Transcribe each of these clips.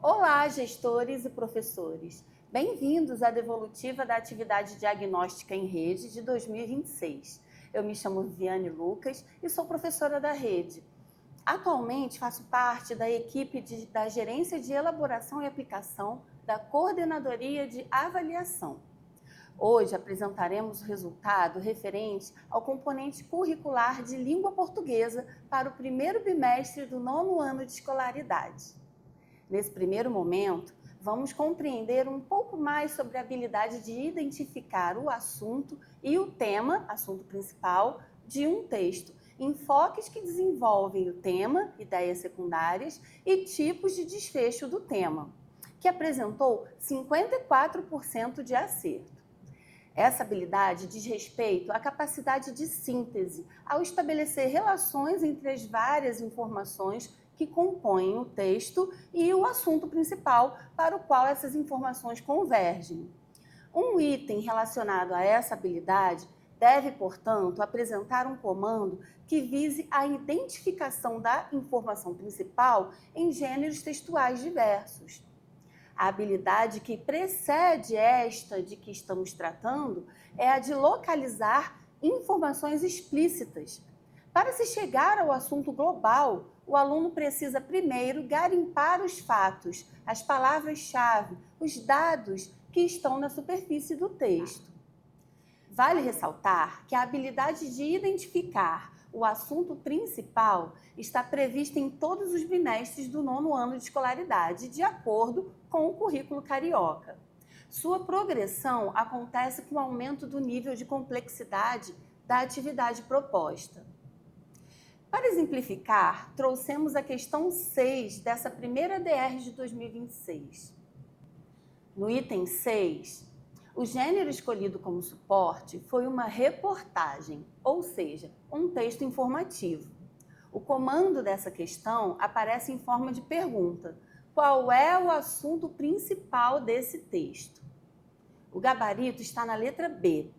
Olá, gestores e professores! Bem-vindos à devolutiva da atividade diagnóstica em rede de 2026. Eu me chamo Viviane Lucas e sou professora da rede. Atualmente faço parte da equipe da Gerência de Elaboração e Aplicação da Coordenadoria de Avaliação. Hoje apresentaremos o resultado referente ao componente curricular de língua portuguesa para o primeiro bimestre do 9º ano de escolaridade. Nesse primeiro momento, vamos compreender um pouco mais sobre a habilidade de identificar o assunto e o tema, assunto principal, de um texto, enfoques que desenvolvem o tema, ideias secundárias e tipos de desfecho do tema, que apresentou 54% de acerto. Essa habilidade diz respeito à capacidade de síntese, ao estabelecer relações entre as várias informações que compõem o texto e o assunto principal para o qual essas informações convergem. Um item relacionado a essa habilidade deve, portanto, apresentar um comando que vise a identificação da informação principal em gêneros textuais diversos. A habilidade que precede esta de que estamos tratando é a de localizar informações explícitas. Para se chegar ao assunto global, o aluno precisa primeiro garimpar os fatos, as palavras-chave, os dados que estão na superfície do texto. Vale ressaltar que a habilidade de identificar o assunto principal está prevista em todos os bimestres do 9º ano de escolaridade, de acordo com o currículo carioca. Sua progressão acontece com o aumento do nível de complexidade da atividade proposta. Para exemplificar, trouxemos a questão 6 dessa primeira ADR de 2026. No item 6, o gênero escolhido como suporte foi uma reportagem, ou seja, um texto informativo. O comando dessa questão aparece em forma de pergunta: qual é o assunto principal desse texto? O gabarito está na letra B.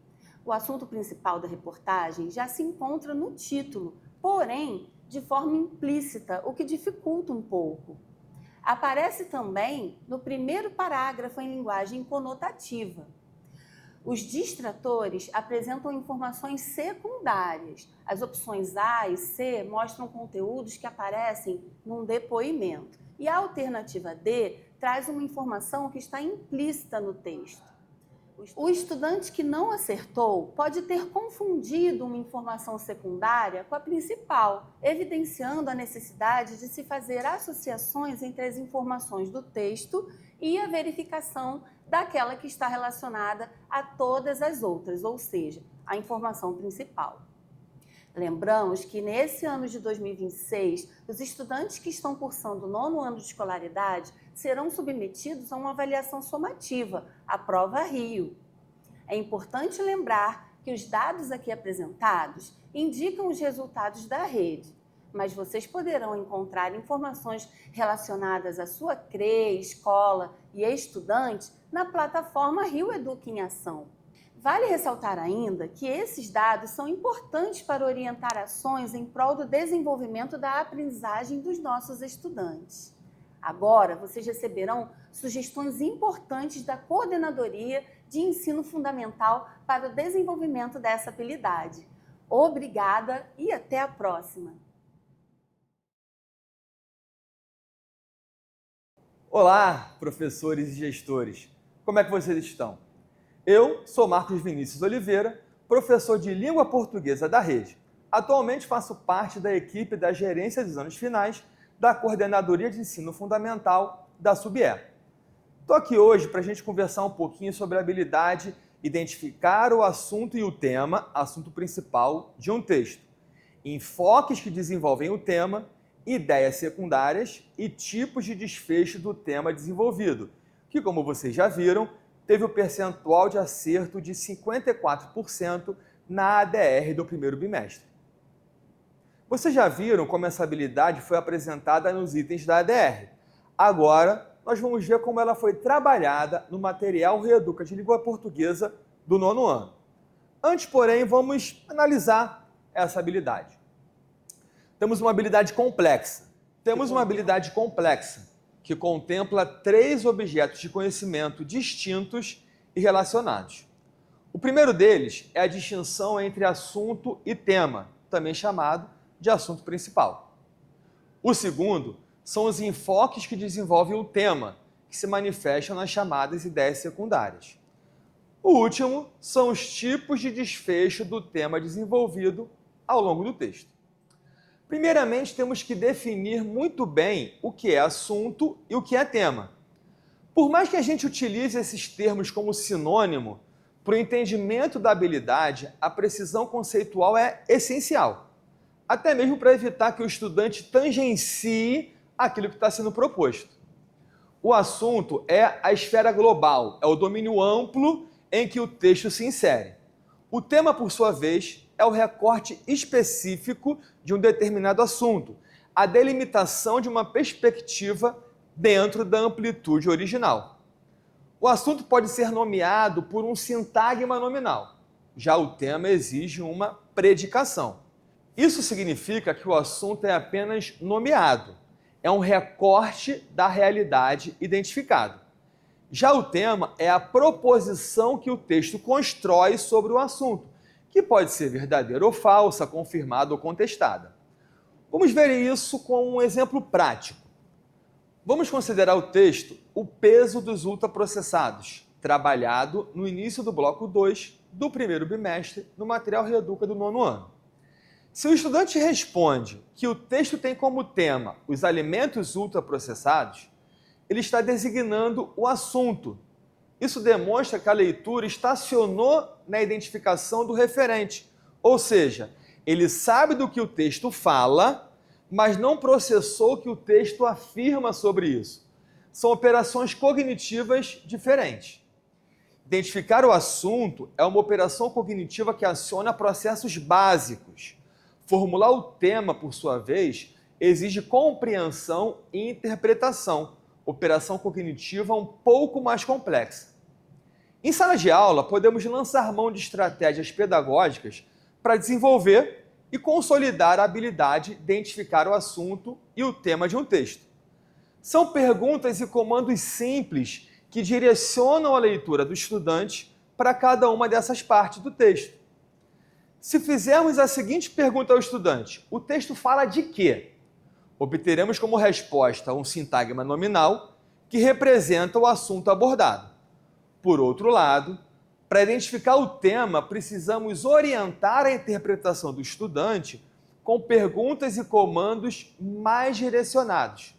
O assunto principal da reportagem já se encontra no título, porém de forma implícita, o que dificulta um pouco. Aparece também no primeiro parágrafo em linguagem conotativa. Os distratores apresentam informações secundárias. As opções A e C mostram conteúdos que aparecem num depoimento. E a alternativa D traz uma informação que está implícita no texto. O estudante que não acertou pode ter confundido uma informação secundária com a principal, evidenciando a necessidade de se fazer associações entre as informações do texto e a verificação daquela que está relacionada a todas as outras, ou seja, a informação principal. Lembramos que nesse ano de 2026, os estudantes que estão cursando o 9º ano de escolaridade serão submetidos a uma avaliação somativa, a prova Rio. É importante lembrar que os dados aqui apresentados indicam os resultados da rede, mas vocês poderão encontrar informações relacionadas à sua CRE, escola e estudante na plataforma Rio Educa em Ação. Vale ressaltar ainda que esses dados são importantes para orientar ações em prol do desenvolvimento da aprendizagem dos nossos estudantes. Agora, vocês receberão sugestões importantes da Coordenadoria de Ensino Fundamental para o desenvolvimento dessa habilidade. Obrigada e até a próxima! Olá, professores e gestores! Como é que vocês estão? Eu sou Marcos Vinícius Oliveira, professor de língua portuguesa da rede. Atualmente faço parte da equipe da Gerência dos Anos Finais da Coordenadoria de Ensino Fundamental da SUBE. Estou aqui hoje para a gente conversar um pouquinho sobre a habilidade de identificar o assunto e o tema, assunto principal de um texto, enfoques que desenvolvem o tema, ideias secundárias e tipos de desfecho do tema desenvolvido, que, como vocês já viram, teve o percentual de acerto de 54% na ADR do primeiro bimestre. Vocês já viram como essa habilidade foi apresentada nos itens da ADR. Agora, nós vamos ver como ela foi trabalhada no material Reeduca de Língua Portuguesa do 9º ano. Antes, porém, vamos analisar essa habilidade. Temos uma habilidade complexa, que contempla 3 objetos de conhecimento distintos e relacionados. O primeiro deles é a distinção entre assunto e tema, também chamado de assunto principal. O segundo são os enfoques que desenvolvem o tema, que se manifestam nas chamadas ideias secundárias. O último são os tipos de desfecho do tema desenvolvido ao longo do texto. Primeiramente, temos que definir muito bem o que é assunto e o que é tema. Por mais que a gente utilize esses termos como sinônimo, para o entendimento da habilidade, a precisão conceitual é essencial, até mesmo para evitar que o estudante tangencie aquilo que está sendo proposto. O assunto é a esfera global, é o domínio amplo em que o texto se insere. O tema, por sua vez, é o recorte específico de um determinado assunto, a delimitação de uma perspectiva dentro da amplitude original. O assunto pode ser nomeado por um sintagma nominal, já o tema exige uma predicação. Isso significa que o assunto é apenas nomeado, é um recorte da realidade identificado. Já o tema é a proposição que o texto constrói sobre o assunto, que pode ser verdadeira ou falsa, confirmada ou contestada. Vamos ver isso com um exemplo prático. Vamos considerar o texto O Peso dos Ultraprocessados, trabalhado no início do bloco 2 do primeiro bimestre no material Reeduca do 9º ano. Se o estudante responde que o texto tem como tema os alimentos ultraprocessados, ele está designando o assunto. Isso demonstra que a leitura estacionou na identificação do referente, ou seja, ele sabe do que o texto fala, mas não processou o que o texto afirma sobre isso. São operações cognitivas diferentes. Identificar o assunto é uma operação cognitiva que aciona processos básicos. Formular o tema, por sua vez, exige compreensão e interpretação, operação cognitiva um pouco mais complexa. Em sala de aula, podemos lançar mão de estratégias pedagógicas para desenvolver e consolidar a habilidade de identificar o assunto e o tema de um texto. São perguntas e comandos simples que direcionam a leitura do estudante para cada uma dessas partes do texto. Se fizermos a seguinte pergunta ao estudante: o texto fala de quê? Obteremos como resposta um sintagma nominal que representa o assunto abordado. Por outro lado, para identificar o tema, precisamos orientar a interpretação do estudante com perguntas e comandos mais direcionados.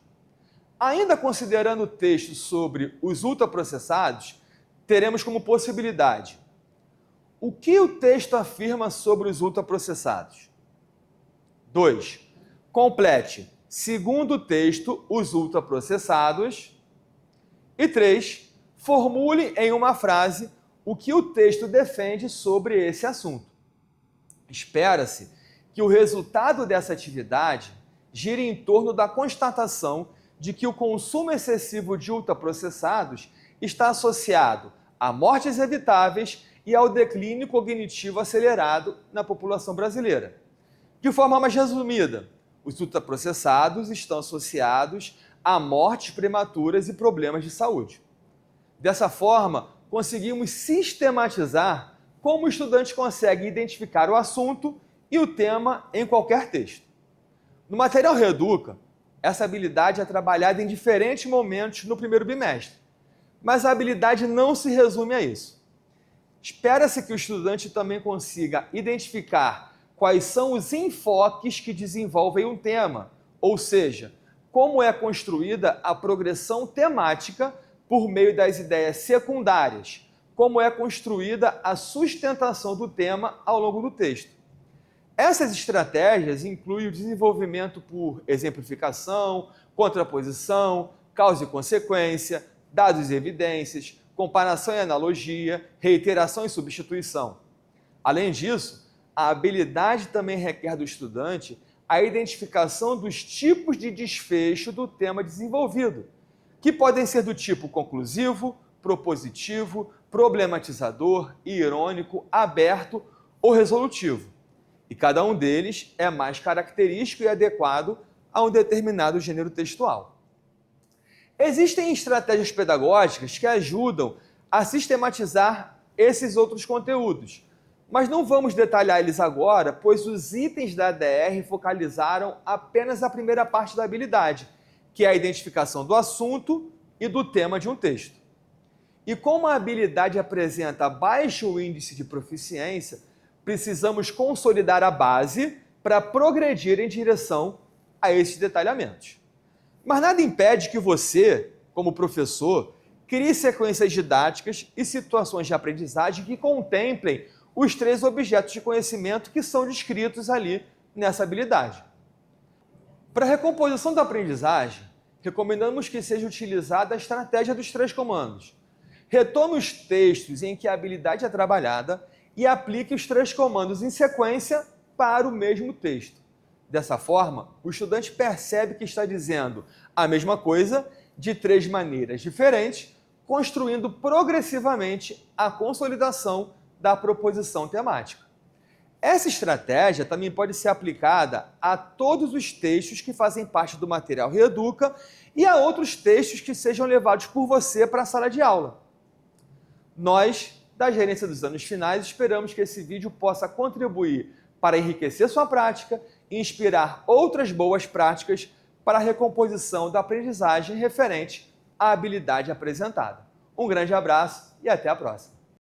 Ainda considerando o texto sobre os ultraprocessados, teremos como possibilidade: o que o texto afirma sobre os ultraprocessados? 2. Complete, segundo o texto, os ultraprocessados. E 3. Formule em uma frase o que o texto defende sobre esse assunto. Espera-se que o resultado dessa atividade gire em torno da constatação de que o consumo excessivo de ultraprocessados está associado a mortes evitáveis e ao declínio cognitivo acelerado na população brasileira. De forma mais resumida, os ultraprocessados estão associados a mortes prematuras e problemas de saúde. Dessa forma, conseguimos sistematizar como o estudante consegue identificar o assunto e o tema em qualquer texto. No material Reeduca, essa habilidade é trabalhada em diferentes momentos no primeiro bimestre, mas a habilidade não se resume a isso. Espera-se que o estudante também consiga identificar quais são os enfoques que desenvolvem um tema, ou seja, como é construída a progressão temática por meio das ideias secundárias, como é construída a sustentação do tema ao longo do texto. Essas estratégias incluem o desenvolvimento por exemplificação, contraposição, causa e consequência, dados e evidências, comparação e analogia, reiteração e substituição. Além disso, a habilidade também requer do estudante a identificação dos tipos de desfecho do tema desenvolvido, que podem ser do tipo conclusivo, propositivo, problematizador, irônico, aberto ou resolutivo. E cada um deles é mais característico e adequado a um determinado gênero textual. Existem estratégias pedagógicas que ajudam a sistematizar esses outros conteúdos, mas não vamos detalhar eles agora, pois os itens da ADR focalizaram apenas a primeira parte da habilidade, que é a identificação do assunto e do tema de um texto. E como a habilidade apresenta baixo índice de proficiência, precisamos consolidar a base para progredir em direção a esses detalhamentos. Mas nada impede que você, como professor, crie sequências didáticas e situações de aprendizagem que contemplem os 3 objetos de conhecimento que são descritos ali nessa habilidade. Para a recomposição da aprendizagem, recomendamos que seja utilizada a estratégia dos 3 comandos. Retome os textos em que a habilidade é trabalhada e aplique os 3 comandos em sequência para o mesmo texto. Dessa forma, o estudante percebe que está dizendo a mesma coisa de 3 maneiras diferentes, construindo progressivamente a consolidação da proposição temática. Essa estratégia também pode ser aplicada a todos os textos que fazem parte do material Reeduca e a outros textos que sejam levados por você para a sala de aula. Nós, da Gerência dos Anos Finais, esperamos que esse vídeo possa contribuir para enriquecer sua prática e inspirar outras boas práticas para a recomposição da aprendizagem referente à habilidade apresentada. Um grande abraço e até a próxima!